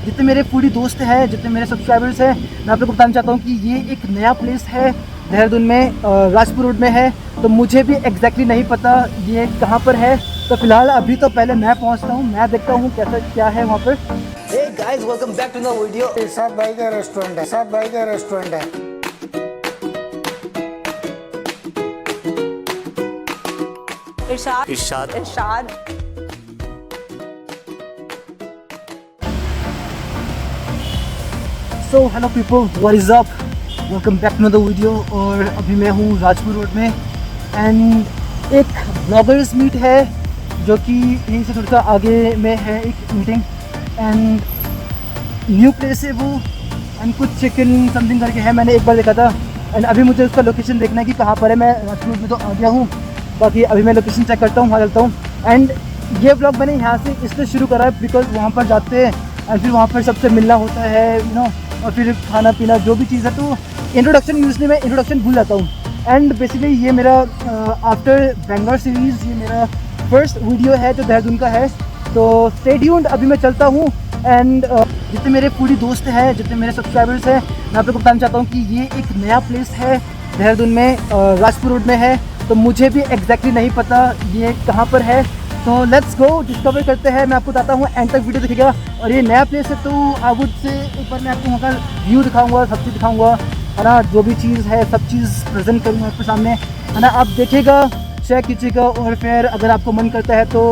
जितने मेरे फूडी दोस्त हैं, जितने मेरे सब्सक्राइबर्स हैं, मैं आप लोगों को बताना चाहता हूँ कि ये एक नया प्लेस है देहरादून में, राजपुर रोड में है। तो मुझे भी एग्जैक्टली नहीं पता ये कहाँ पर है। तो फिलहाल अभी तो पहले मैं पहुँचता हूँ, मैं देखता हूँ कैसा क्या है वहाँ पर। Hey guys, welcome back to the video. Irshad भाई का रेस्टोरेंट है, इरशाद भाई का रेस्टोरेंट है। Irshad so hello people, what is up, welcome back to the video. और अभी मैं हूँ राजपुर रोड में एंड एक ब्लॉगर्स मीट है जो कि यहीं से थोड़ा सा आगे में है एक मीटिंग। एंड न्यू प्लेस है वो, एंड कुछ चिकन समथिंग करके है, मैंने एक बार देखा था। एंड अभी मुझे उसका लोकेशन देखना है कि कहाँ पर है। मैं राजपुर में तो आ गया हूँ, बाकी अभी मैं लोकेशन चेक करता हूँ, वहाँ चलता हूँ। एंड ये ब्लॉग मैंने यहाँ से इसलिए शुरू करा है बिकॉज वहाँ पर जाते हैं एंड फिर वहाँ पर सबसे मिलना होता है, यू नो, और फिर खाना पीना जो भी चीज़ है। तो इंट्रोडक्शन यूजली मैं इंट्रोडक्शन भूल जाता हूँ। एंड बेसिकली ये मेरा आफ्टर बेंगलोर सीरीज़ ये मेरा फर्स्ट वीडियो है जो देहरादून का है। तो स्टे ट्यून्ड, अभी मैं चलता हूँ। एंड जितने मेरे फूडी दोस्त हैं, जितने मेरे सब्सक्राइबर्स हैं, मैं आप लोगों को बताना चाहता हूँ कि ये एक नया प्लेस है देहरादून में, राजपुर रोड में है। तो मुझे भी एग्जैक्टली नहीं पता ये कहाँ पर है। तो लेट्स गो, डिस्कवर करते हैं। मैं आपको बताता हूँ, एंड तक वीडियो दिखेगा। और ये नया प्लेस है तो आई वुड से एक बार मैं आपको वहाँ का व्यू दिखाऊँगा, सब चीज़ दिखाऊँगा, है ना। जो भी चीज़ है सब चीज़ प्रेजेंट करूँगा आपके सामने, है ना। आप देखिएगा, चेक कीजिएगा और फिर अगर आपको मन करता है तो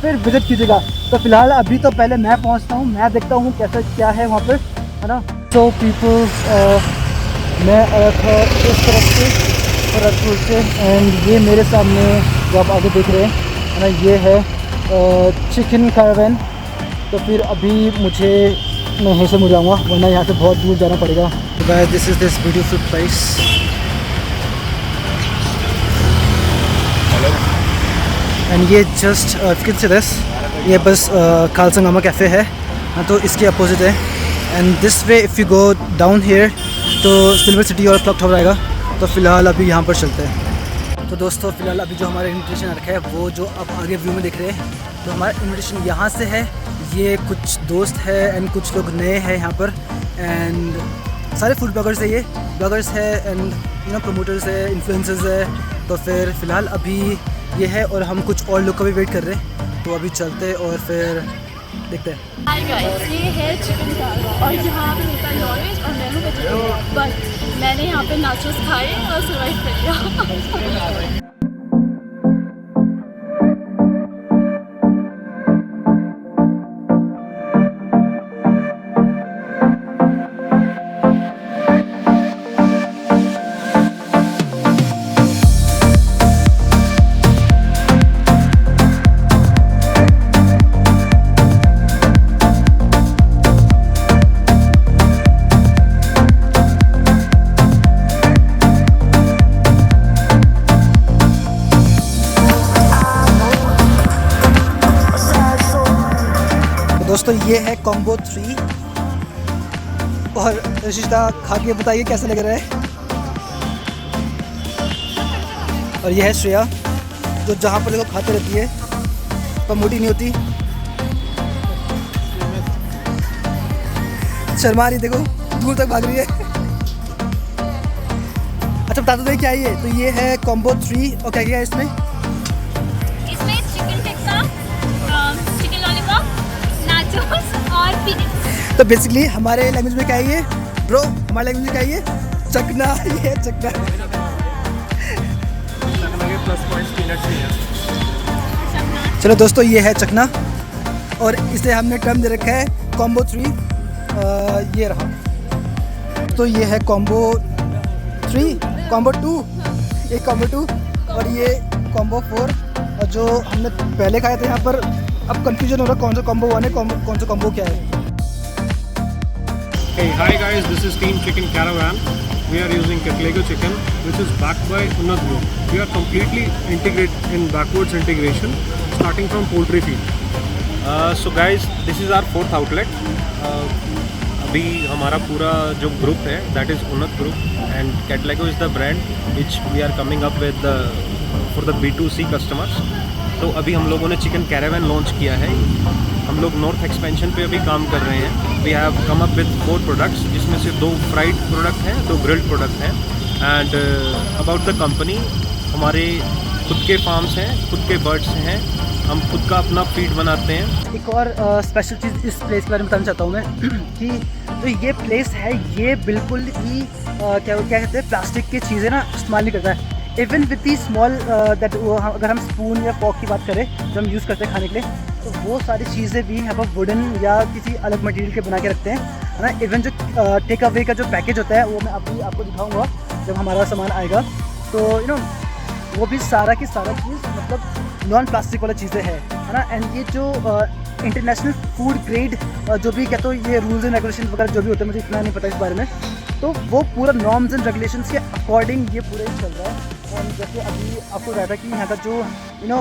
फिर विजिट कीजिएगा। तो फिलहाल अभी तो पहले मैं पहुंचता हूं, मैं देखता हूं कैसा क्या है वहां पर, है ना। सो पीपल्स, मैं आया था इस तरफ से राजपुर से, एंड ये मेरे सामने जो आप आगे देख रहे हैं, है ना, ये है चिकन कैरावैन। तो फिर अभी मुझे मैं यहीं से मुड़ जाऊँगा, वरना यहाँ से बहुत दूर जाना पड़ेगा। This is this beautiful place. And ये जस्ट किस दिस, ये बस खालसा गामा कैफ़े है, तो इसके अपोजिट है। And this way if you go down here तो सिल्वर सिटी और क्लॉक टावर आएगा। तो फ़िलहाल अभी यहाँ पर चलते हैं। तो दोस्तों फिलहाल अभी जो हमारा इन्विटेशन रखा है वो जो आप आगे व्यू में देख रहे हैं, तो हमारा इन्विटेशन यहाँ से है। ये कुछ दोस्त है एंड कुछ लोग नए हैं यहाँ पर, एंड सारे फूड ब्लॉगर्स है, ये ब्लॉगर्स है एंड यू नो प्रमोटर्स है, इन्फ्लुएंसर्स है। तो फिर फ़िलहाल अभी ये है और हम कुछ और लोग का भी वेट कर रहे हैं। तो अभी चलते हैं और फिर देखते हैं। हाय गाइस, ये है चिकन कैरावैन और यहाँ पे मिलता है नॉनवेज और मैं हूँ वेजिटेरियन, बट मैंने यहाँ पे नाचोस खाए और सर्वाइव कर लिया। दोस्तों ये है कॉम्बो 3 और रशिदा खा के बताइए कैसा लग रहा है। और ये है श्रेया जो जहाँ पर देखो खाते रहती है पर मोटी नहीं होती, शर्मा रही, देखो दूर तक भाग रही है। अच्छा बता दो क्या है ये। तो ये है कॉम्बो 3 और क्या क्या है इसमें? इसमें chicken tikka, chicken lollipop, nachos और पीनट्स। तो बेसिकली हमारे लैंग्वेज में क्या है ये ब्रो, हमारे लैंग्वेज में क्या है ये? चकना। ये चकना के प्लस पॉइंट्स पीनट्स भी हैं। चलो दोस्तों ये है चकना और इसे हमने टर्म दे रखा है कॉम्बो 3। ये रहा। तो ये है कॉम्बो 3, कॉम्बो 2, एक कॉम्बो 2 और ये कॉम्बो 4। और जो हमने पहले खाए थे यहाँ पर अब कंफ्यूजन हो रहा है कौन सा कॉम्बो 1 है, कौन सा कॉम्बो क्या है। Hey, hi guys, this is Team Chicken Caravan. We are using Katlego chicken, which is backed by Unnat Group. We are completely integrated in backwards integration, starting from poultry feed. So guys, this is our 4th outlet. अभी हमारा पूरा जो group है that is Unnat Group and Katlego is the brand which we are coming up with for the B2C customers. तो अभी हम लोगों ने चिकन कैरावैन लॉन्च किया है। हम लोग नॉर्थ एक्सपेंशन पे अभी काम कर रहे हैं। We have come up with 4 products, जिसमें से 2 फ्राइड प्रोडक्ट हैं, 2 ग्रिल्ड प्रोडक्ट हैं। एंड अबाउट द कंपनी, हमारे खुद के फार्म्स हैं, खुद के बर्ड्स हैं, हम खुद का अपना फीड बनाते हैं। एक और स्पेशल चीज़ इस प्लेस के बारे में बताना चाहता हूँ मैं कि जो ये प्लेस है ये बिल्कुल ही क्या कहते हैं, प्लास्टिक की चीज़ें ना इस्तेमाल नहीं करता है। Even with the small that, अगर हम स्पून या फॉक की बात करें जो हम यूज़ करते हैं खाने के लिए, तो वो सारी चीज़ें भी यहाँ पर वुडन या किसी अलग मटेरियल के बना के रखते हैं, है ना। इवन जो टेक अवे का जो पैकेज होता है वो मैं अभी आपको दिखाऊंगा जब हमारा सामान आएगा। तो यू नो वो भी सारा की सारा चीज़ मतलब नॉन प्लास्टिक वाला चीज़ें है ना। एंड ये जो इंटरनेशनल फूड ग्रेड जो भी कहते हो ये रूल्स एंड रेगुलेशन वगैरह जो भी होते हैं, मुझे इतना नहीं पता इस बारे में, तो वो पूरा नॉर्म्स एंड रेगुलेशंस के अकॉर्डिंग ये पूरा ही चल रहा है। एंड जैसे अभी आपको बताया था कि यहाँ का जो यू नो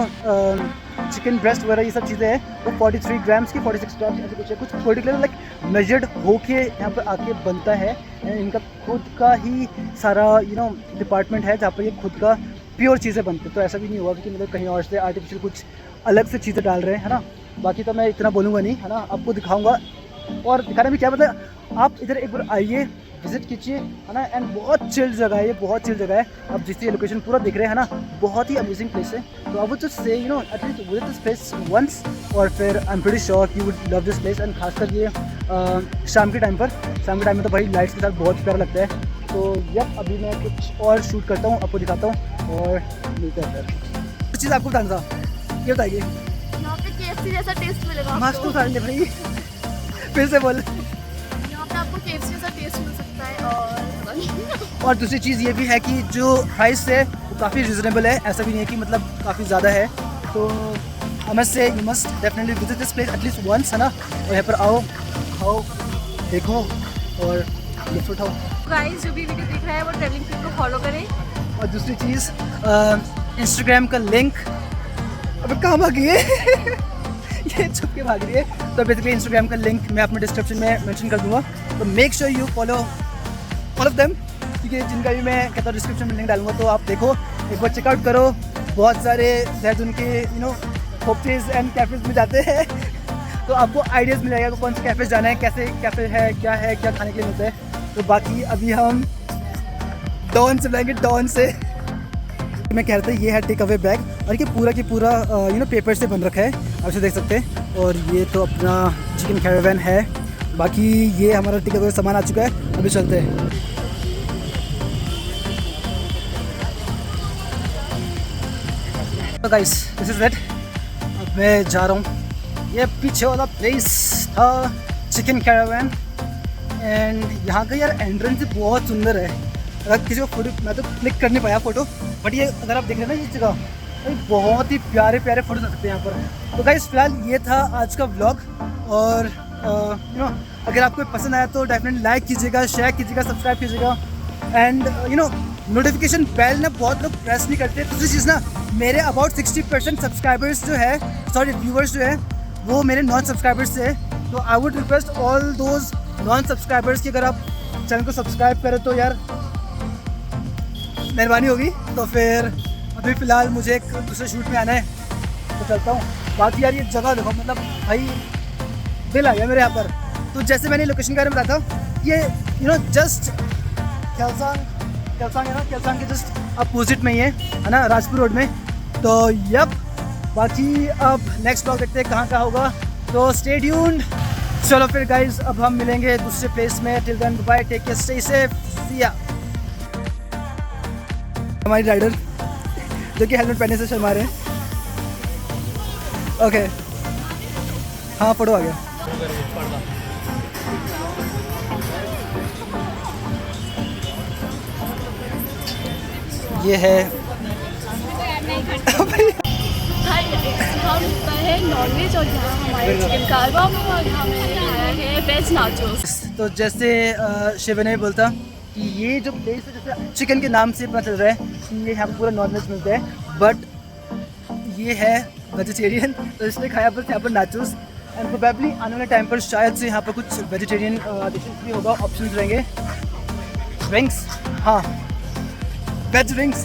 चिकन ब्रेस्ट वगैरह ये सब चीज़ें हैं वो 43 ग्राम्स की 46 ग्राम्स ऐसे कुछ है, कुछ पर्टिकुलर लाइक मेजर्ड होके यहाँ पर आके बनता है। इनका खुद का ही सारा यू नो डिपार्टमेंट है जहाँ पर ये खुद का प्योर चीज़ें बनती हैं। तो ऐसा भी नहीं हुआ कि मतलब कहीं और से आर्टिफिशियल कुछ अलग से चीज़ें डाल रहे हैं, है ना। बाकी तो मैं इतना बोलूँगा नहीं, है ना, आपको दिखाऊंगा। और दिखाने में क्या मतलब आप इधर एक बार आइए, विजिट कीजिए, है ना। एंड बहुत चिल जगह है ये, बहुत चिल जगह है। आप जिस ये लोकेशन पूरा देख रहे हैं ना, बहुत ही अमेजिंग प्लेस है। तो I would just say you know at least visit this place once, और फिर I am pretty sure you would love this place. And खासकर ये शाम के टाइम में तो भाई लाइट्स के साथ बहुत प्यारा लगता है। तो यप, अभी मैं कुछ और शूट करता हूँ, आपको दिखाता हूँ और मिलते हैं फिर। कुछ चीज़ आपको बताना था, ये बताइए। यहाँ पे KFC जैसा टेस्ट मिलेगा मस्त आपको। तो सारे भाई फिर से बोल। यहाँ पे आपको KFC जैसा टेस्ट मिल सकता है। और दूसरी चीज़ ये भी है कि जो प्राइस है वो काफ़ी रिजनेबल है, ऐसा भी नहीं है कि मतलब काफ़ी ज़्यादा है। तो I must say you must definitely visit this place at least once, है ना। और यहाँ पर आओ, खाओ, देखो और लुत्फ उठाओ। गाइस जो भी वीडियो देख रहा है वो ट्रैवलिंग फीड को फॉलो करें। और दूसरी चीज़ इंस्टाग्राम का लिंक, अब कहाँ भागी है ये छुप के भाग रही है। तो बेसिकली इंस्टाग्राम का लिंक मैं अपने डिस्क्रिप्शन में मेंशन कर दूंगा, तो make sure you follow all of them, क्योंकि जिनका भी मैं कहता हूँ डिस्क्रिप्शन में लिंक डालूंगा, तो आप देखो, एक बार चेकआउट करो। बहुत सारे शायद उनके यू नो होपटेज एंड कैफ़ेज में जाते हैं तो आपको आइडियाज़ मिल जाएगा कौन से कैफ़े जाना है, कैसे कैफ़े है, क्या खाने के लिए मिलता है। तो बाकी अभी हम डॉन से बुलाएंगे, डॉन से। मैं कह रहा था ये है टेक अवे बैग, और ये पूरा की पूरा यू नो पेपर से बन रखा है, आप इसे देख सकते हैं। और ये तो अपना चिकन कैरावैन है। बाकी ये हमारा टेक अवे सामान आ चुका है, अभी चलते हैं। तो गाइस दिस इज़ इट, अब मैं जा रहा हूँ। ये पीछे वाला प्लेस था चिकन कैरावैन, एंड यहाँ का यार एंट्रेंस बहुत सुंदर है। अगर किसी को फोटो, मैं तो क्लिक कर नहीं पाया फ़ोटो, बट ये अगर आप देख रहे हैं ना ये जगह, तो बहुत ही प्यारे प्यारे फोटो आ सकते हैं यहाँ पर। तो गाइस फिलहाल ये था आज का व्लॉग, और यू नो अगर आपको पसंद आया तो डेफिनेटली लाइक कीजिएगा, शेयर कीजिएगा, सब्सक्राइब कीजिएगा। And you know notification bell ना बहुत लोग प्रेस नहीं करते। दूसरी चीज़ ना, मेरे अबाउट 60% सब्सक्राइबर्स जो है, सॉरी व्यूवर्स जो है, वो मेरे नॉन सब्सक्राइबर्स से है। तो I would request all those non subscribers कि अगर आप चैनल को सब्सक्राइब करें तो यार मेहरबानी होगी। तो फिर अभी फ़िलहाल मुझे एक दूसरे शूट में आना है, तो चलता हूँ। बाकी यार ये जगह देखो, मतलब भाई दिल आ गया मेरे यहाँ पर। तो जैसे मैंने लोकेशन के बारे में बताया था, ये यू नो जस्ट केलसांग है ना, केलसांग के जस्ट अपोजिट में ही है ना, राजपुर रोड में। तो यप, बाकी अब नेक्स्ट ब्लॉग देखते हैं कहाँ होगा, तो स्टे ट्यून्ड। चलो फिर गाइज, अब हम मिलेंगे दूसरे प्लेस में। Till then bye, take care, stay safe, see ya. हमारी राइडर जो कि हेलमेट पहनने से शर्मा रहे हैं। ओके हाँ, फोटो आ गया। ये है हम है नॉनवेज, और यहाँ हमारे चिकन कारवा और हमें खाया है वेज नाचोस। तो जैसे शिव ने बोलता कि ये जो प्लेस है, जैसे चिकन के नाम से पता चल रहा है कि ये यहाँ पर पूरा नॉनवेज मिलता है, बट ये है वेजिटेरियन, तो इसलिए खाया बस यहाँ पर नाचोस। एंड प्रोबेबली आने वाले टाइम पर शायद से यहाँ पर कुछ वेजिटेरियन डिशेस भी होगा, ऑप्शंस रहेंगे। विंग्स, हाँ वेज विंग्स।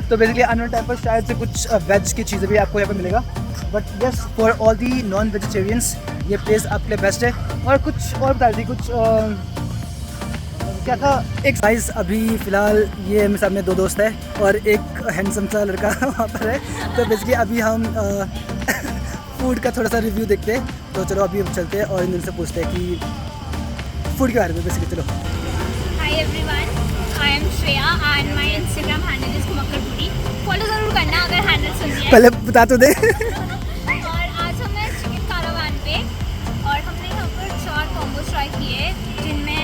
तो बेसिकली आने वाले टाइम पर शायद से कुछ वेज की चीज़ें भी आपको यहाँ पर मिलेगा। But yes, for all the non vegetarians ये प्लेस आपके लिए बेस्ट है। और कुछ और बता रही थी, कुछ क्या था, एक साइज अभी फ़िलहाल ये मेरे सामने 2 दोस्त है और एक हैंडसम सा लड़का वहाँ पर है। तो बेसिकली अभी हम फूड का थोड़ा सा रिव्यू देखते हैं। तो चलो अभी हम चलते हैं और इनसे पूछते हैं कि फूड के बारे में बेसिकली। चलो। Hi everyone, I am Shreya and my Instagram handle is Kumakkarpuri. Follow ज़रूर करना अगर हैंडल सुन लिया है। पहले बता तो दे। और आज हम हैं चिकन कारावान पे और हमने यहाँ पर 4 कॉम्बोज ट्राई किए जिनमें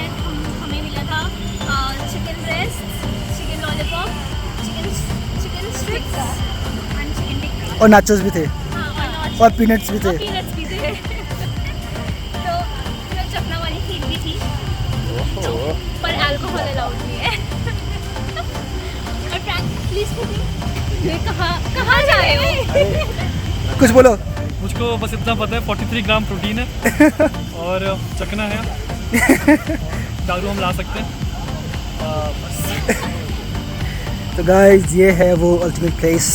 हमें मिला था chicken breast, chicken lollipop, chicken strips and chicken tikka. और नाचोस भी थे और पीनट्स भी थे। पीनट्स भी थे। तो थोड़ा चखना वाली फील भी थी, पर अल्कोहल अलाउड नहीं है। और फ्रैंक प्लीज ये कहाँ जा रहे हो? कुछ बोलो। मुझको बस इतना पता है 43 ग्राम प्रोटीन है और चखना है। दारू हम ला सकते हैं। बस। तो गाइस ये है वो अल्टीमेट प्लेस